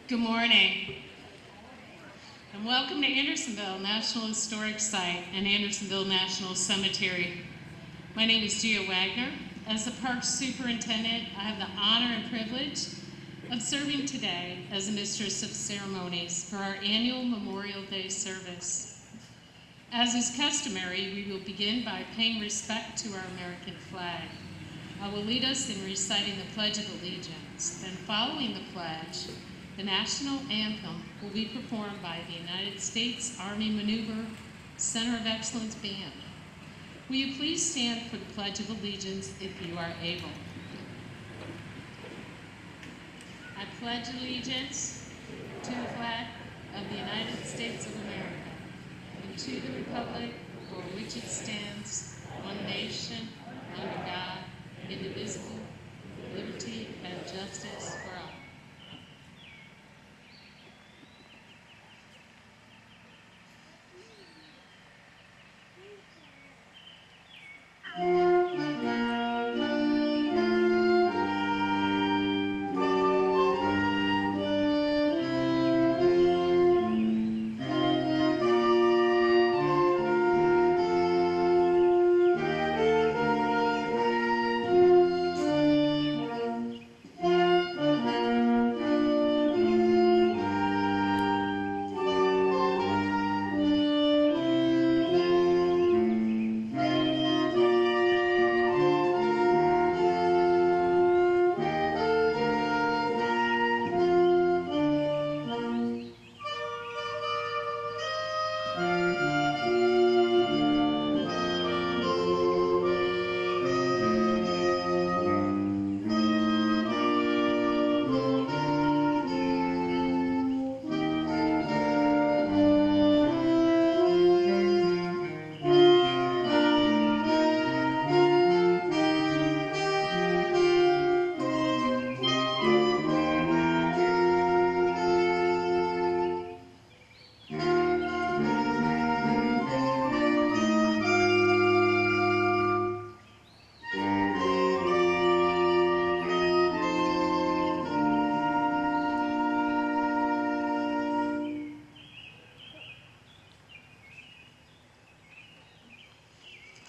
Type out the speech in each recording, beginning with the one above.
Good morning, and welcome to Andersonville National Historic Site and Andersonville National Cemetery. My name is Gia Wagner. As the Parks Superintendent, I have the honor and privilege of serving today as the Mistress of Ceremonies for our annual Memorial Day service. As is customary, we will begin by paying respect to our American flag. I will lead us in reciting the Pledge of Allegiance. Then following the pledge, the national anthem will be performed by the United States Army Maneuver Center of Excellence Band. Will you please stand for the Pledge of Allegiance if you are able? I pledge allegiance to the flag of the United States of America and to the republic for which it stands, one nation, under God, indivisible, with liberty and justice for all.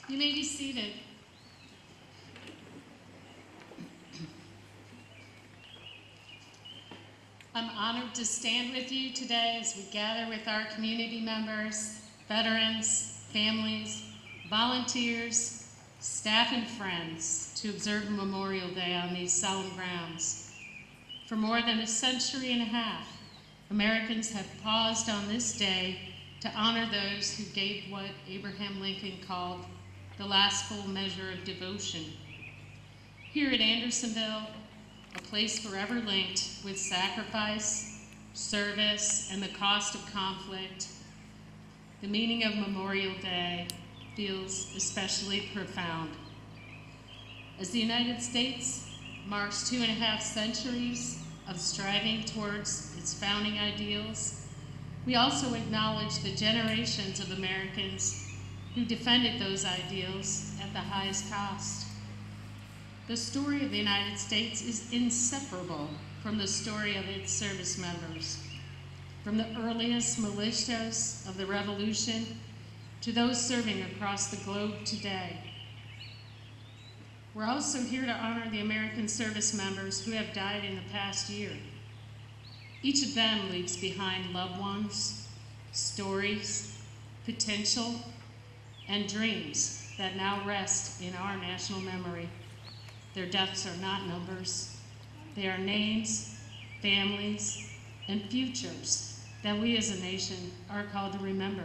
You may be seated. I'm honored to stand with you today as we gather with our community members, veterans, families, volunteers, staff, and friends to observe Memorial Day on these solemn grounds. For more than a century and a half, Americans have paused on this day to honor those who gave what Abraham Lincoln called the last full measure of devotion. Here at Andersonville, a place forever linked with sacrifice, service, and the cost of conflict, the meaning of Memorial Day feels especially profound. As the United States marks 2.5 centuries of striving towards its founding ideals, we also acknowledge the generations of Americans who defended those ideals at the highest cost. The story of the United States is inseparable from the story of its service members, from the earliest militias of the Revolution to those serving across the globe today. We're also here to honor the American service members who have died in the past year. Each of them leaves behind loved ones, stories, potential, and dreams that now rest in our national memory. Their deaths are not numbers. They are names, families, and futures that we as a nation are called to remember.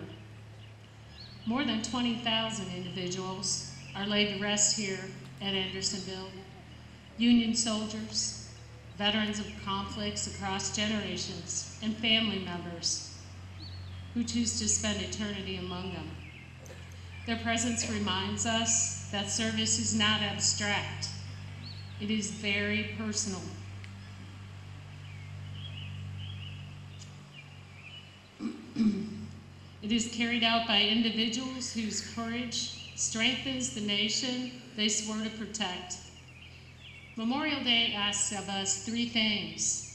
More than 20,000 individuals are laid to rest here at Andersonville. Union soldiers, veterans of conflicts across generations, and family members who choose to spend eternity among them. Their presence reminds us that service is not abstract. It is very personal. It is carried out by individuals whose courage strengthens the nation they swore to protect. Memorial Day asks of us 3 things.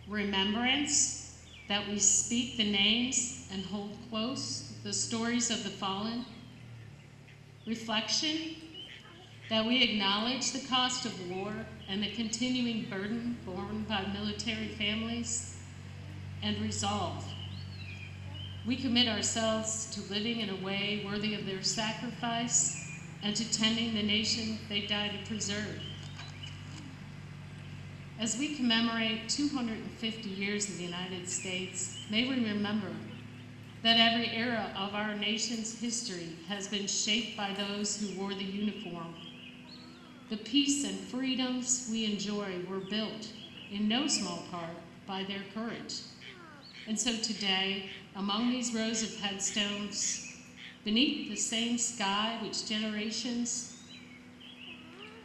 remembrance, that we speak the names and hold close the stories of the fallen, reflection, that we acknowledge the cost of war and the continuing burden borne by military families, and resolve. We commit ourselves to living in a way worthy of their sacrifice and to tending the nation they died to preserve. As we commemorate 250 years of the United States, may we remember that every era of our nation's history has been shaped by those who wore the uniform. The peace and freedoms we enjoy were built, in no small part, by their courage. And so today, among these rows of headstones, beneath the same sky which generations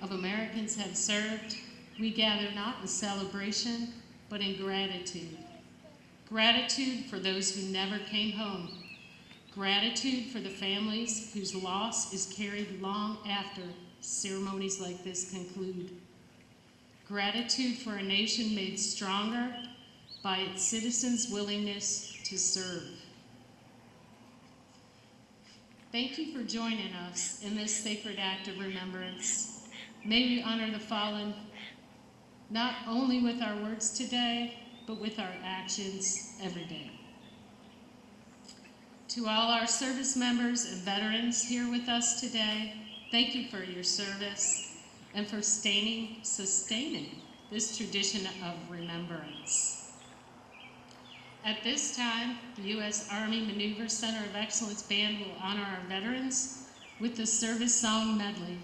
of Americans have served, we gather not in celebration, but in gratitude. Gratitude for those who never came home. Gratitude for the families whose loss is carried long after ceremonies like this conclude. Gratitude for a nation made stronger by its citizens' willingness to serve. Thank you for joining us in this sacred act of remembrance. May we honor the fallen not only with our words today, but with our actions every day. To all our service members and veterans here with us today, thank you for your service and for sustaining this tradition of remembrance. At this time, the U.S. Army Maneuver Center of Excellence Band will honor our veterans with the service song medley.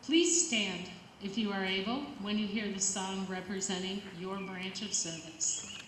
Please stand if you are able when you hear the song representing your branch of service.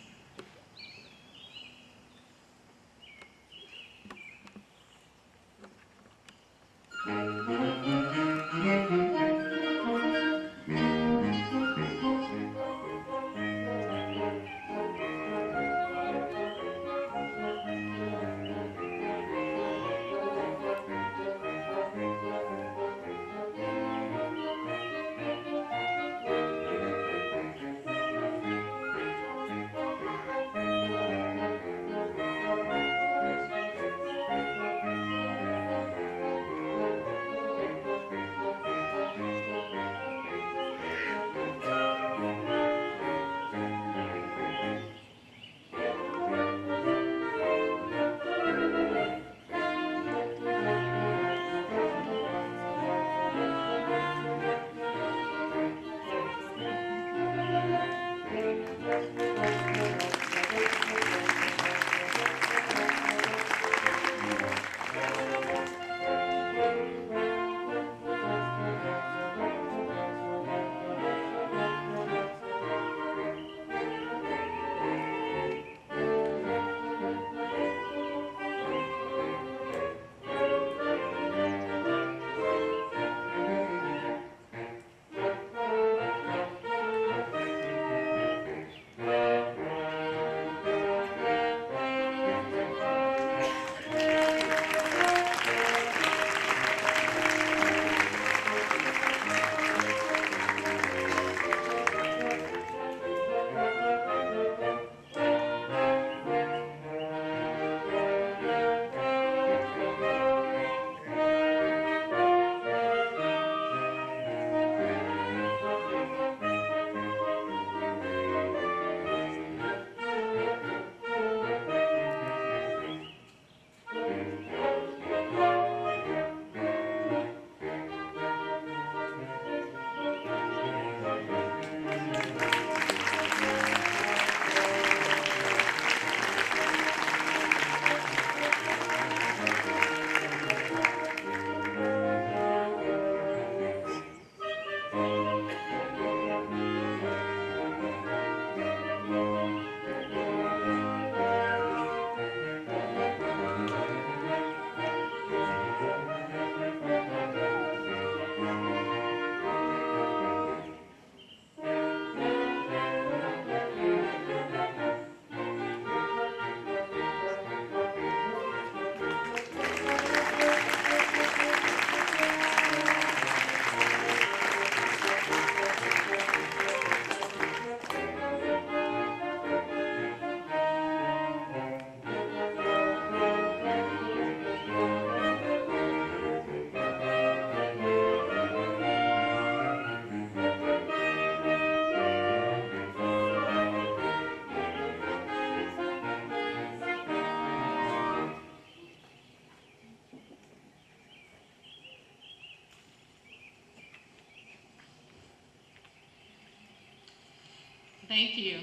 Thank you.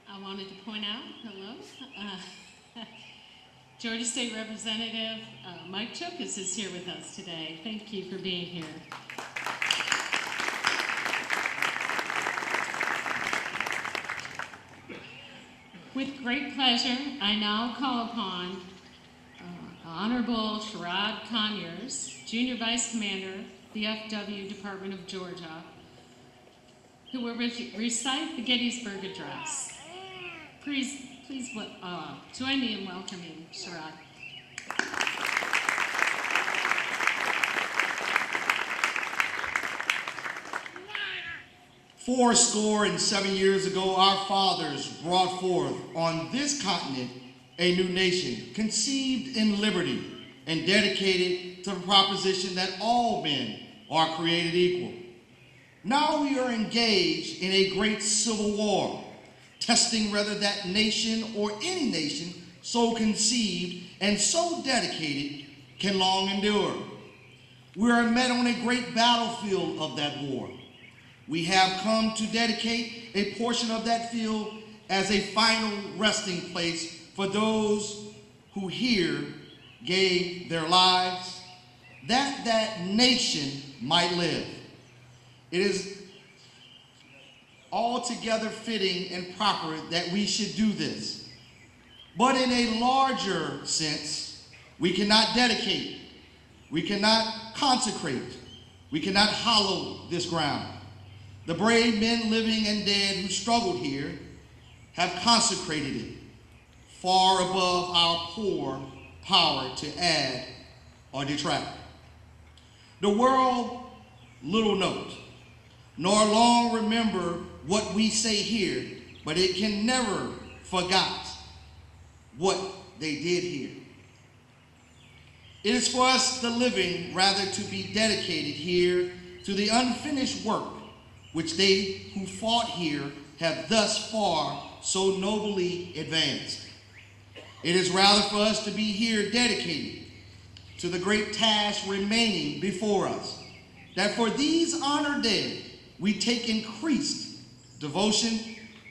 I wanted to point out, hello, Georgia State Representative Mike Chokas is here with us today. Thank you for being here. With great pleasure, I now call upon Honorable Sherrod Conyers, Junior Vice Commander, VFW Department of Georgia, who will recite the Gettysburg Address. Please join me in welcoming Sherrod. 77 years ago, our fathers brought forth on this continent a new nation, conceived in liberty and dedicated to the proposition that all men are created equal. Now we are engaged in a great civil war, testing whether that nation or any nation so conceived and so dedicated can long endure. We are met on a great battlefield of that war. We have come to dedicate a portion of that field as a final resting place for those who here gave their lives, that nation might live. It is altogether fitting and proper that we should do this. But in a larger sense, we cannot dedicate, we cannot consecrate, we cannot hallow this ground. The brave men living and dead who struggled here have consecrated it far above our poor power to add or detract. The world little note, nor long remember what we say here, but it can never forget what they did here. It is for us, the living, rather to be dedicated here to the unfinished work which they who fought here have thus far so nobly advanced. It is rather for us to be here dedicated to the great task remaining before us, that for these honored dead we take increased devotion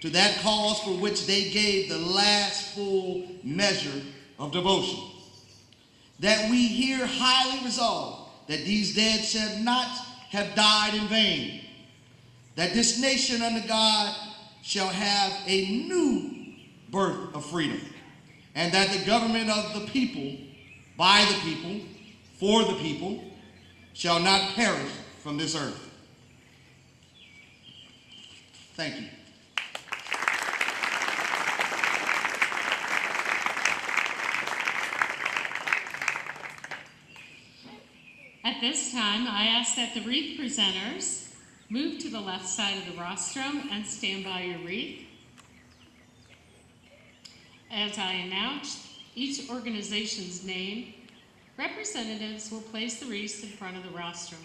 to that cause for which they gave the last full measure of devotion. That we here highly resolve that these dead shall not have died in vain, that this nation under God shall have a new birth of freedom, and that the government of the people, by the people, for the people, shall not perish from this earth. Thank you. At this time, I ask that the wreath presenters move to the left side of the rostrum and stand by your wreath. As I announce each organization's name, representatives will place the wreaths in front of the rostrum.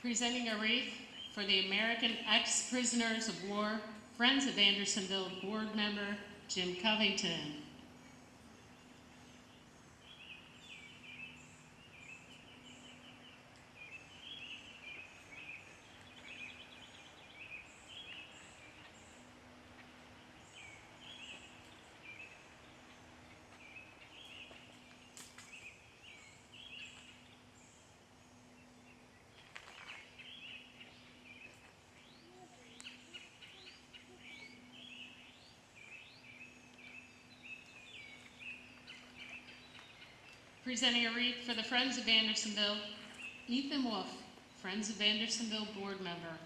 Presenting a wreath for the American Ex-Prisoners of War, Friends of Andersonville Board Member Jim Covington. Presenting a wreath for the Friends of Andersonville, Ethan Wolf, Friends of Andersonville Board Member.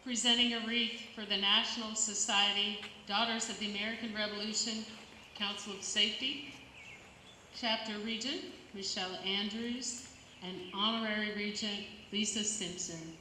Presenting a wreath for the National Society Daughters of the American Revolution Council of Safety, Chapter Regent Michelle Andrews, and Honorary Regent Lisa Simpson.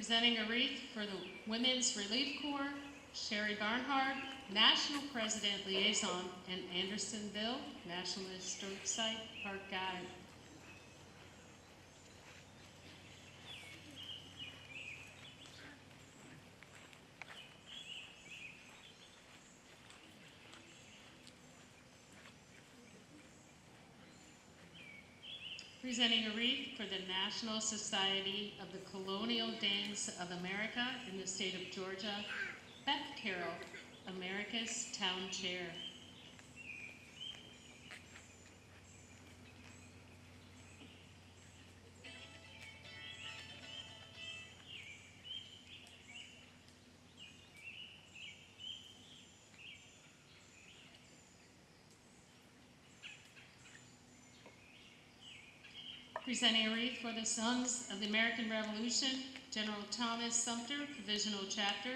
Presenting a wreath for the Women's Relief Corps, Sherry Barnhart, National President Liaison, and Andersonville National Historic Site Park Guide. Presenting a wreath for the National Society of the Colonial Dames of America in the state of Georgia, Beth Carroll, America's Town Chair. Presenting a wreath for the Sons of the American Revolution, General Thomas Sumter, Provisional Chapter,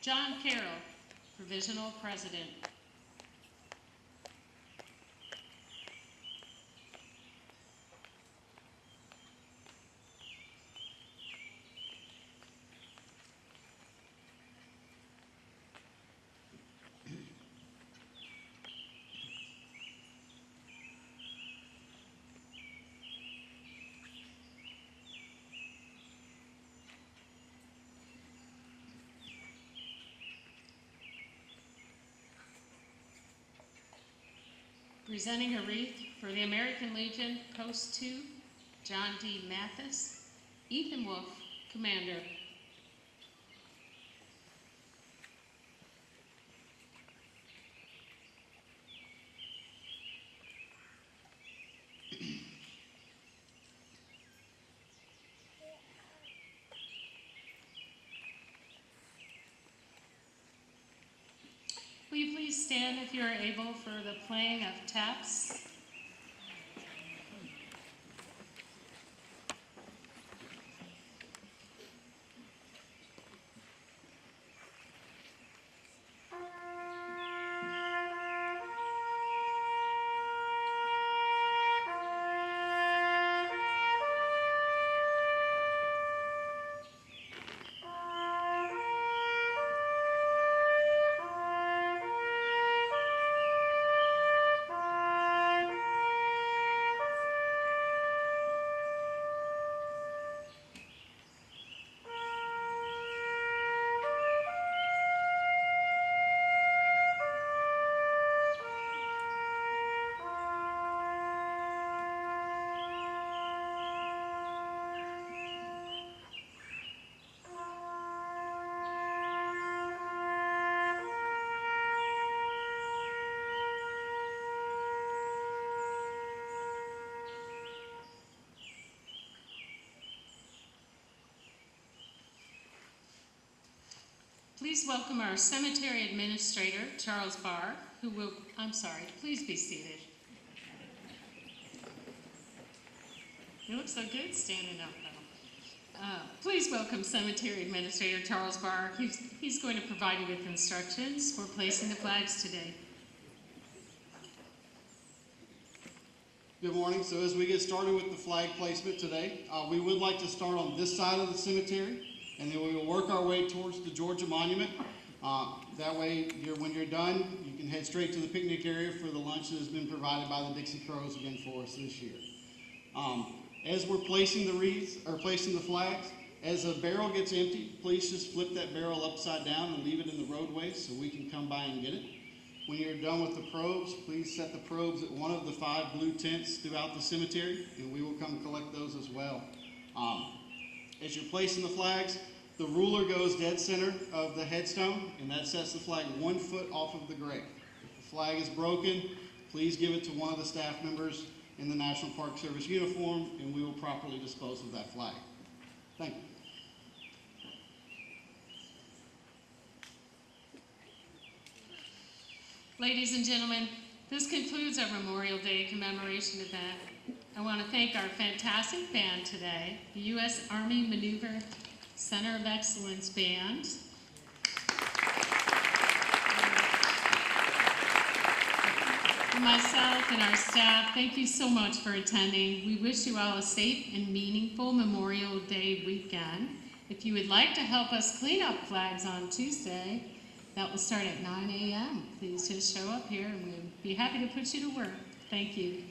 John Carroll, Provisional President. Presenting a wreath for the American Legion, Post 2, John D. Mathis, Ethan Wolf, Commander. Will you please stand if you are able for the playing of taps? Please welcome our cemetery administrator, Charles Barr, who will, please be seated. You look so good standing up, though. Please welcome cemetery administrator, Charles Barr. He's going to provide you with instructions for placing the flags today. Good morning. So as we get started with the flag placement today, we would like to start on this side of the cemetery, and then we will work our way towards the Georgia Monument. That way, when you're done, you can head straight to the picnic area for the lunch that has been provided by the Dixie Crows again for us this year. As we're placing the wreaths, or placing the flags, as a barrel gets empty, please just flip that barrel upside down and leave it in the roadway so we can come by and get it. When you're done with the probes, please set the probes at one of the 5 blue tents throughout the cemetery, and we will come collect those as well. As you're placing the flags, the ruler goes dead center of the headstone, and that sets the flag 1 foot off of the grave. If the flag is broken, please give it to one of the staff members in the National Park Service uniform, and we will properly dispose of that flag. Thank you. Ladies and gentlemen, this concludes our Memorial Day commemoration event. I want to thank our fantastic band today, the U.S. Army Maneuver Center of Excellence Band. And myself and our staff, thank you so much for attending. We wish you all a safe and meaningful Memorial Day weekend. If you would like to help us clean up flags on Tuesday, that will start at 9 a.m. Please just show up here and we'll be happy to put you to work. Thank you.